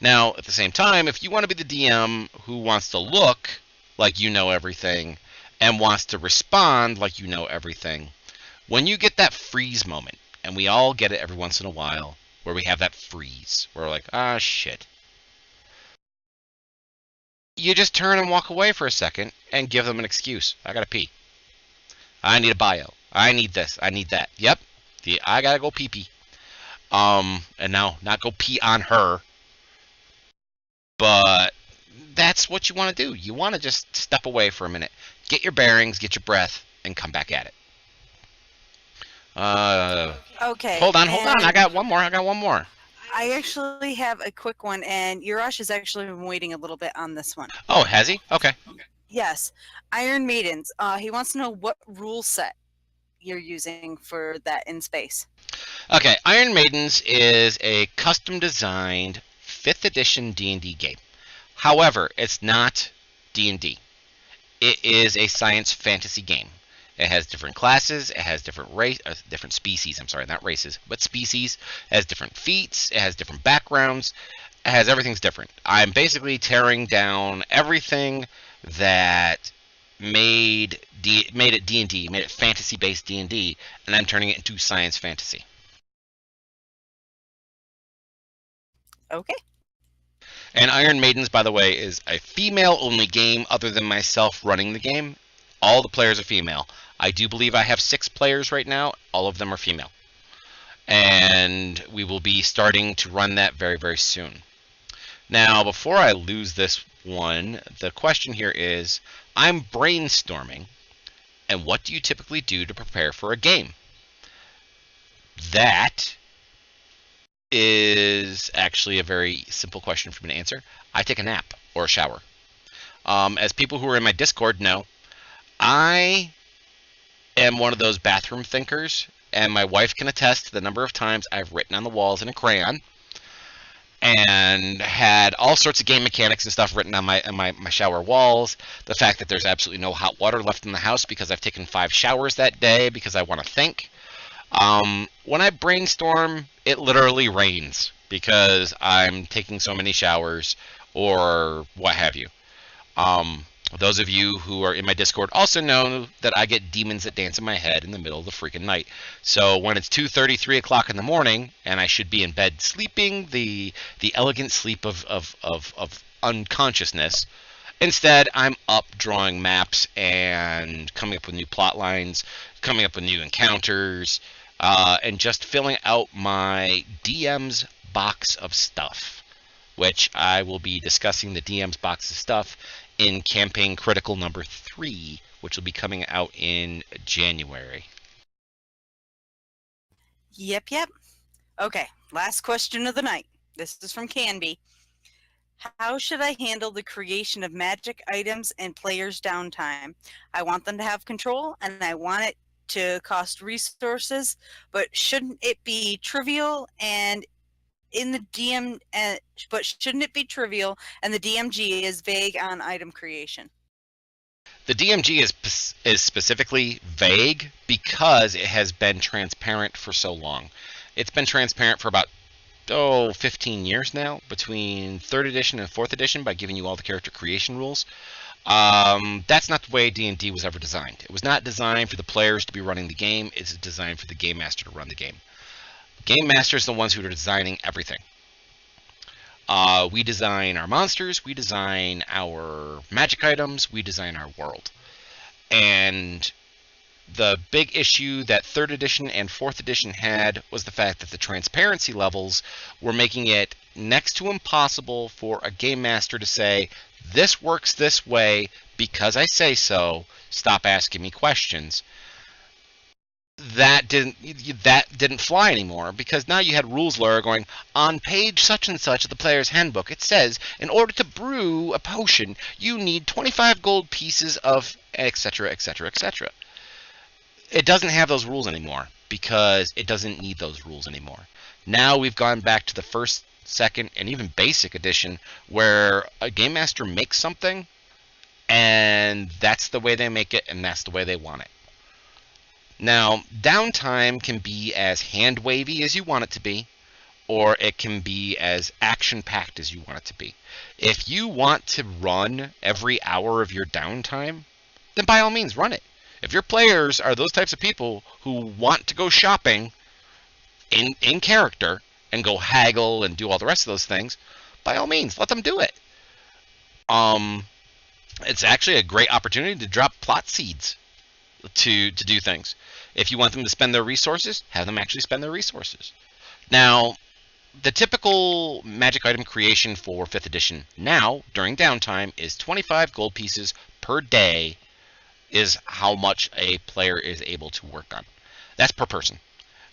Now, at the same time, if you want to be the DM who wants to look like you know everything and wants to respond like you know everything, when you get that freeze moment, and we all get it every once in a while, where we have that freeze, where we're like, ah, shit. You just turn and walk away for a second and give them an excuse. I gotta pee. I need a bio. I need this. I need that. Yep. I gotta go pee-pee. And now, not go pee on her. But that's what you want to do. You want to just step away for a minute. Get your bearings, get your breath, and come back at it. Okay. Hold on. I got one more. I actually have a quick one, and Urash has actually been waiting a little bit on this one. Oh, has he? Okay. Yes, Iron Maidens. He wants to know what rule set you're using for that in space. Okay, Iron Maidens is a custom designed 5th edition D&D game. However, it's not D&D. It is a science fantasy game. It has different classes, it has different species, I'm sorry, not races, but species. It has different feats, it has different backgrounds, it has everything's different. I'm basically tearing down everything that made it D&D, made it fantasy-based D&D, and I'm turning it into science fantasy. Okay. And Iron Maidens, by the way, is a female-only game other than myself running the game. All the players are female. I do believe I have 6 players right now. All of them are female. And we will be starting to run that very, very soon. Now, before I lose this one, the question here is, I'm brainstorming, and what do you typically do to prepare for a game? That is actually a very simple question for me to answer. I take a nap or a shower. As people who are in my Discord know, I am one of those bathroom thinkers, and my wife can attest to the number of times I've written on the walls in a crayon and had all sorts of game mechanics and stuff written on my shower walls. The fact that there's absolutely no hot water left in the house because I've taken 5 showers that day because I want to think. When I brainstorm, it literally rains because I'm taking so many showers or what have you. Those of you who are in my Discord also know that I get demons that dance in my head in the middle of the freaking night. So when it's 2:30, 3 o'clock in the morning, and I should be in bed sleeping the elegant sleep of unconsciousness, instead I'm up drawing maps and coming up with new plot lines, coming up with new encounters, and just filling out my DM's box of stuff, which I will be discussing the DM's box of stuff in Campaign Critical number 3, which will be coming out in January. Yep. Okay, last question of the night. This is from Canby. How should I handle the creation of magic items and players' downtime? I want them to have control, and I want it to cost resources, but shouldn't it be trivial and in the DM, but shouldn't it be trivial and the DMG is vague on item creation? The DMG is specifically vague because it has been transparent for so long. It's been transparent for about 15 years now between 3rd edition and 4th edition by giving you all the character creation rules. That's not the way D&D was ever designed. It was not designed for the players to be running the game. It's designed for the game master to run the game. Game masters are the ones who are designing everything. We design our monsters, we design our magic items, we design our world. And the big issue that 3rd edition and 4th edition had was the fact that the transparency levels were making it next to impossible for a game master to say, this works this way because I say so, stop asking me questions. That didn't fly anymore because now you had rules lawyer going, on page such and such of the player's handbook it says in order to brew a potion you need 25 gold pieces of etc etc etc. It doesn't have those rules anymore because it doesn't need those rules anymore. Now we've gone back to the 1st, 2nd, and even basic edition where a game master makes something and that's the way they make it and that's the way they want it. Now, downtime can be as hand-wavy as you want it to be, or it can be as action-packed as you want it to be. If you want to run every hour of your downtime, then by all means, run it. If your players are those types of people who want to go shopping in character and go haggle and do all the rest of those things, by all means, let them do it. It's actually a great opportunity to drop plot seeds to do things. If you want them to spend their resources, have them actually spend their resources. Now, the typical magic item creation for 5th edition now, during downtime, is 25 gold pieces per day is how much a player is able to work on. That's per person.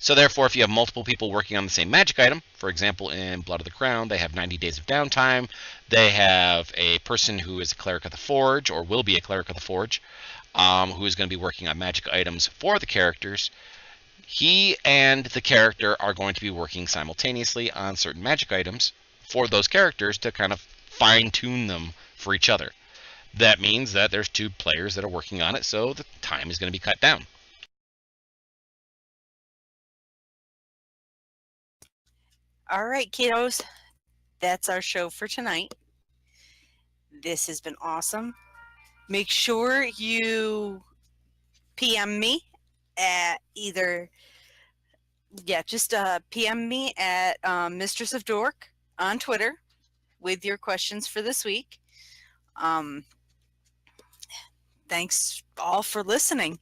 So therefore, if you have multiple people working on the same magic item, for example, in Blood of the Crown, they have 90 days of downtime. They have a person who is a cleric of the forge, or will be a cleric of the forge, who is going to be working on magic items for the characters. He and the character are going to be working simultaneously on certain magic items for those characters to kind of fine-tune them for each other. That means that there's 2 players that are working on it, so the time is going to be cut down. All right, kiddos. That's our show for tonight. This has been awesome. Make sure you PM me at either, just PM me at Mistress of Dork on Twitter with your questions for this week. Thanks all for listening.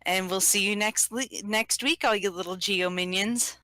And we'll see you next week, all you little Geo minions.